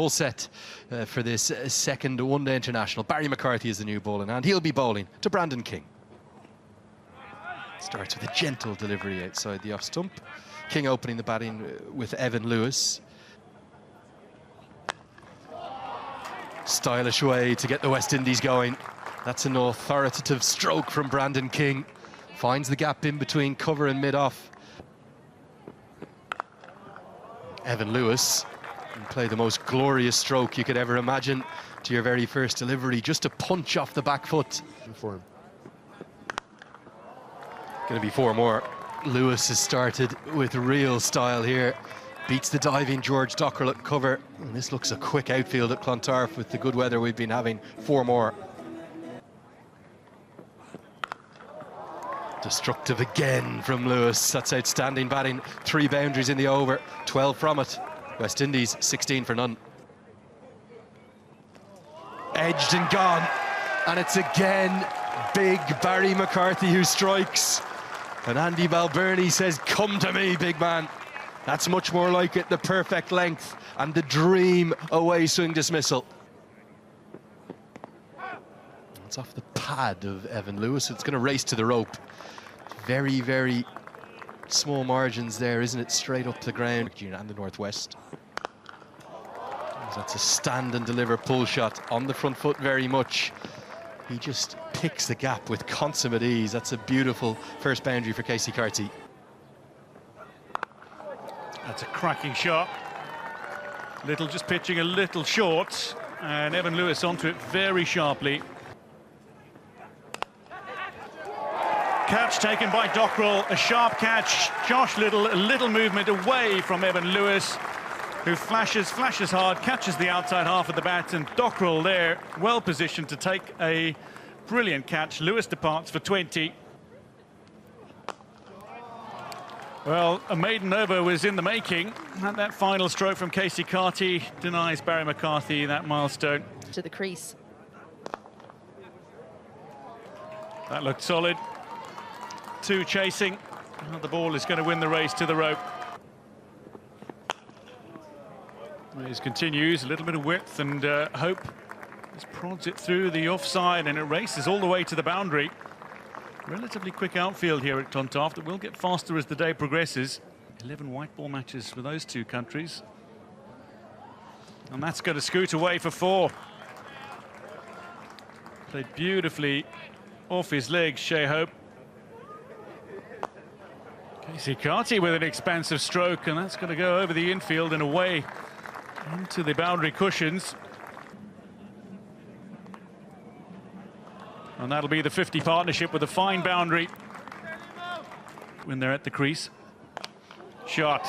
all set for this second one-day international. Barry McCarthy is the new bowling hand. He'll be bowling to Brandon King. Starts with a gentle delivery outside the off stump. King opening the batting with Evan Lewis. Stylish way to get the West Indies going. That's an authoritative stroke from Brandon King. Finds the gap in between cover and mid-off. Evan Lewis can play the most glorious stroke you could ever imagine to your very first delivery. Just a punch off the back foot. For him. Going to be 4 more. Lewis has started with real style here. Beats the diving George Dockrell at cover. And this looks a quick outfield at Clontarf with the good weather we've been having. 4 more. Destructive again from Lewis. That's outstanding batting. 3 boundaries in the over, 12 from it. West Indies 16 for none. Edged and gone. And it's again big Barry McCarthy who strikes. And Andy Balbirnie says, "Come to me, big man." That's much more like it, the perfect length and the dream away swing dismissal. It's off the pad of Evan Lewis. It's going to race to the rope. Very, very small margins there, isn't it? Straight up to the ground. And the Northwest. That's a stand and deliver pull shot on the front foot very much. He just picks the gap with consummate ease. That's a beautiful first boundary for Casey Carty. That's a cracking shot. Little just pitching a little short, and Evan Lewis onto it very sharply. Catch taken by Dockrell, a sharp catch. Josh Little, a little movement away from Evan Lewis, who flashes hard, catches the outside half of the bat, and Dockrell there, well positioned to take a brilliant catch. Lewis departs for 20. Well, a maiden over was in the making. And that final stroke from Casey Carty denies Barry McCarthy that milestone. To the crease. That looked solid. 2 chasing. Now the ball is going to win the race to the rope. This continues, a little bit of width and hope. Just prods it through the offside and it races all the way to the boundary. Relatively quick outfield here at Clontarf that will get faster as the day progresses. 11 white ball matches for those 2 countries. And that's going to scoot away for 4. Played beautifully off his legs, Shea Hope. Casey Carty with an expansive stroke, and that's going to go over the infield and away into the boundary cushions. And that'll be the 50 partnership with a fine boundary when they're at the crease. Shot.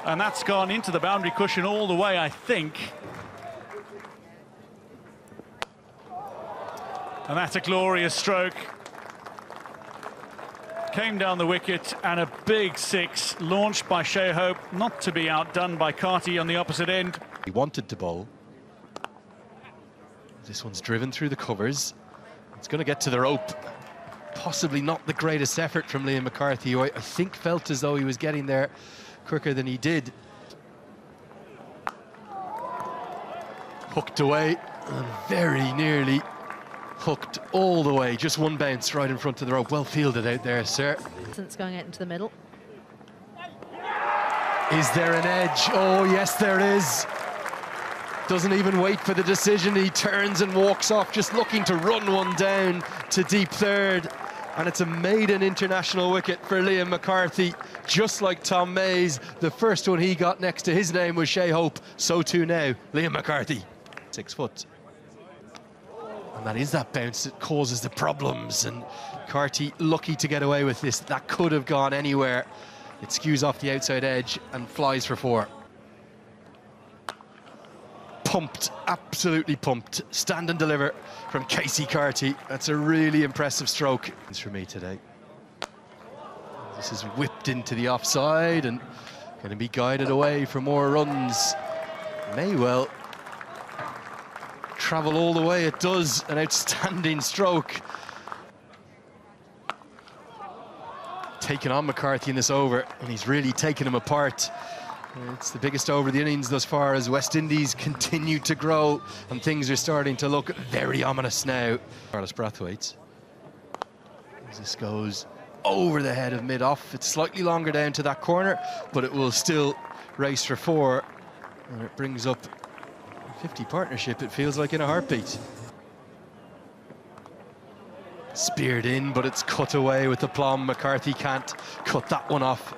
And that's gone into the boundary cushion all the way, I think. And that's a glorious stroke. Came down the wicket, and a big 6 launched by Shea Hope, not to be outdone by Carty on the opposite end. He wanted to bowl. This one's driven through the covers. It's going to get to the rope. Possibly not the greatest effort from Liam McCarthy, who I think felt as though he was getting there quicker than he did. Hooked away, and very nearly hooked all the way. Just 1 bounce right in front of the rope. Well fielded out there, sir. Since going out into the middle. Is there an edge? Oh, yes, there is. Doesn't even wait for the decision. He turns and walks off, just looking to run one down to deep third. And it's a maiden international wicket for Liam McCarthy, just like Tom Mays. The first one he got next to his name was Shea Hope. So too now, Liam McCarthy. 6 foot. And that is that bounce that causes the problems. And Carty lucky to get away with this. That could have gone anywhere. It skews off the outside edge and flies for 4. Pumped, absolutely pumped. Stand and deliver from Casey Carty. That's a really impressive stroke. It's for me today. This is whipped into the offside and going to be guided away for more runs. May well travel all the way. It does. An outstanding stroke. Taking on McCarthy in this over, and he's really taken him apart. It's the biggest over the innings thus far as West Indies continue to grow and things are starting to look very ominous now. Carlos Brathwaite. As this goes over the head of mid-off. It's slightly longer down to that corner, but it will still race for 4. And it brings up 50 partnership, it feels like, in a heartbeat. Speared in, but it's cut away with the plum. McCarthy can't cut that one off.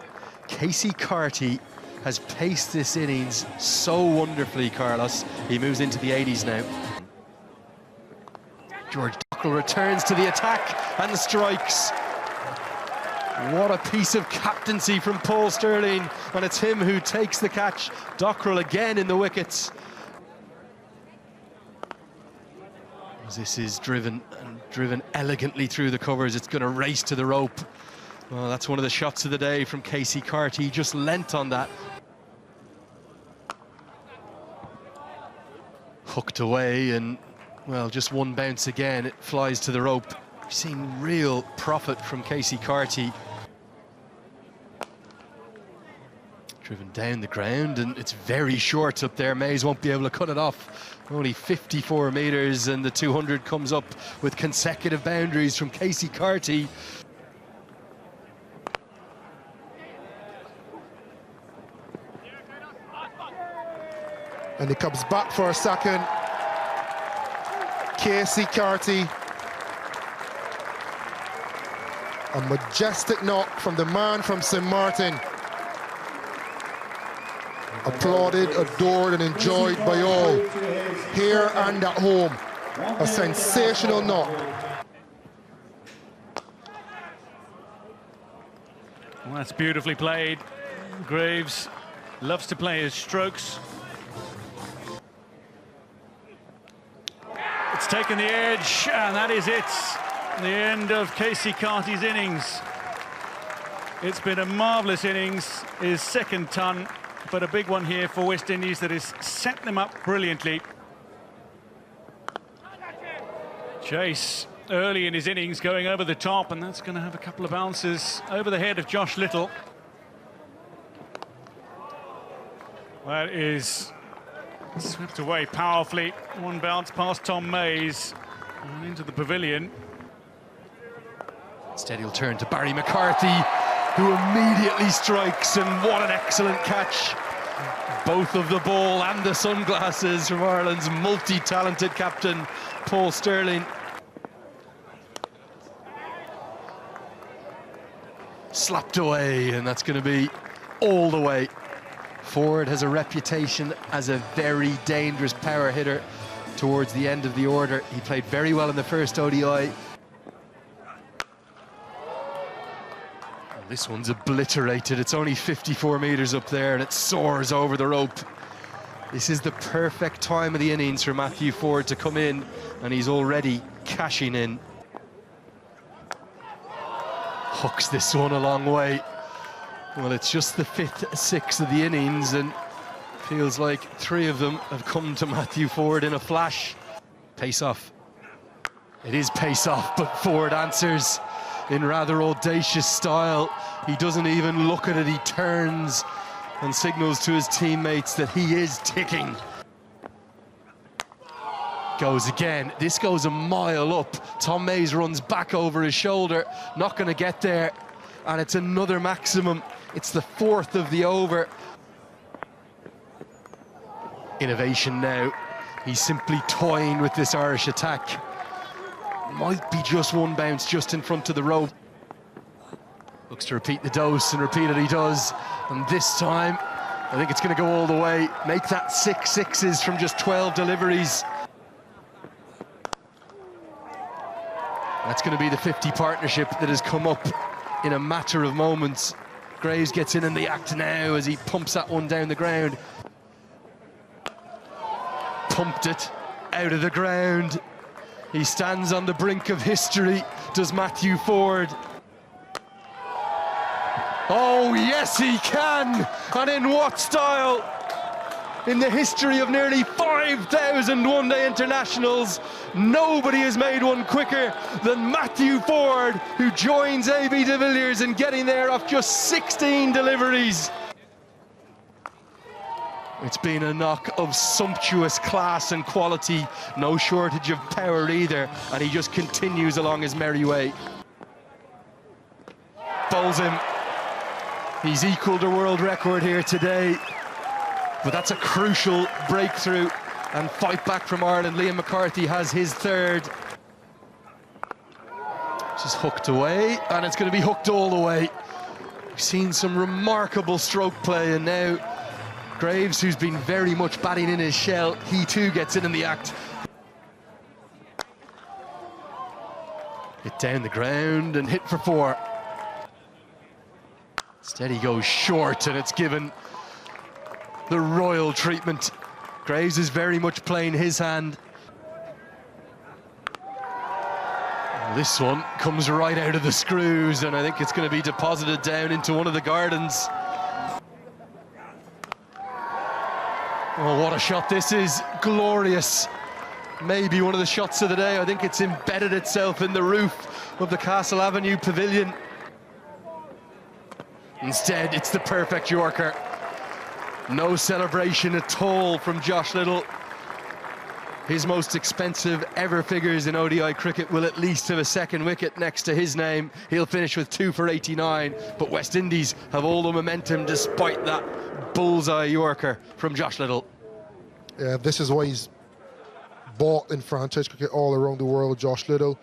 Casey Carty has paced this innings so wonderfully, Carlos. He moves into the 80s now. George Dockrell returns to the attack and strikes. What a piece of captaincy from Paul Stirling, and it's him who takes the catch. Dockrell again in the wickets. As this is driven elegantly through the covers, it's going to race to the rope. Well, that's one of the shots of the day from Casey Carty. He just leant on that. Hooked away, and well, just one bounce again, it flies to the rope. We've seen real profit from Casey Carty. Driven down the ground, and it's very short up there. Mays won't be able to cut it off. Only 54 metres, and the 200 comes up with consecutive boundaries from Casey Carty. And he comes back for a second. Casey Carty. A majestic knock from the man from St. Martin. Applauded, adored and enjoyed by all, here and at home. A sensational knock. Well, that's beautifully played. Graves loves to play his strokes. It's taken the edge, and that is it. The end of Casey Carty's innings. It's been a marvellous innings, his second ton, but a big one here for West Indies that has set them up brilliantly. Chase early in his innings going over the top, and that's going to have a couple of bounces over the head of Josh Little. That is swept away powerfully. One bounce past Tom Mays and into the pavilion. Instead he'll turn to Barry McCarthy, who immediately strikes, and what an excellent catch. Both of the ball and the sunglasses from Ireland's multi-talented captain, Paul Stirling. Slapped away, and that's going to be all the way. Ford has a reputation as a very dangerous power hitter towards the end of the order. He played very well in the first ODI. This one's obliterated. It's only 54 metres up there, and it soars over the rope. This is the perfect time of the innings for Matthew Ford to come in, and he's already cashing in. Hooks this one a long way. Well, it's just the 5th, 6th of the innings, and feels like 3 of them have come to Matthew Ford in a flash. Pace off. It is pace off, but Ford answers in rather audacious style. He doesn't even look at it, he turns and signals to his teammates that he is ticking. Goes again. This goes a mile up. Tom Mays runs back over his shoulder, not going to get there, and it's another maximum. It's the 4th of the over. Innovation now. He's simply toying with this Irish attack. Might be just one bounce just in front of the rope. Looks to repeat the dose, and repeat it he does. And this time, I think it's going to go all the way. Make that 6 sixes from just 12 deliveries. That's going to be the 50 partnership that has come up in a matter of moments. Graves gets in the act now as he pumps that one down the ground. Pumped it out of the ground. He stands on the brink of history, does Matthew Ford. Oh, yes, he can! And in what style? In the history of nearly 5,000 one-day internationals, nobody has made one quicker than Matthew Ford, who joins A.B. de Villiers in getting there off just 16 deliveries. It's been a knock of sumptuous class and quality, no shortage of power either, and he just continues along his merry way. Bowls him. He's equalled a world record here today, but that's a crucial breakthrough and fight back from Ireland. Liam McCarthy has his third. Just hooked away, and it's going to be hooked all the way. We've seen some remarkable stroke play, and now Graves, who's been very much batting in his shell, he too gets in the act. Hit down the ground and hit for 4. Instead he goes short, and it's given the royal treatment. Graves is very much playing his hand. This one comes right out of the screws, and I think it's going to be deposited down into one of the gardens. Oh, what a shot this is. Glorious. Maybe one of the shots of the day. I think it's embedded itself in the roof of the Castle Avenue Pavilion. Instead, it's the perfect Yorker. No celebration at all from Josh Little. His most expensive ever figures in ODI cricket will at least have a second wicket next to his name. He'll finish with 2 for 89, but West Indies have all the momentum despite that bullseye Yorker from Josh Little. Yeah, this is why he's bought in franchise cricket all around the world, Josh Little.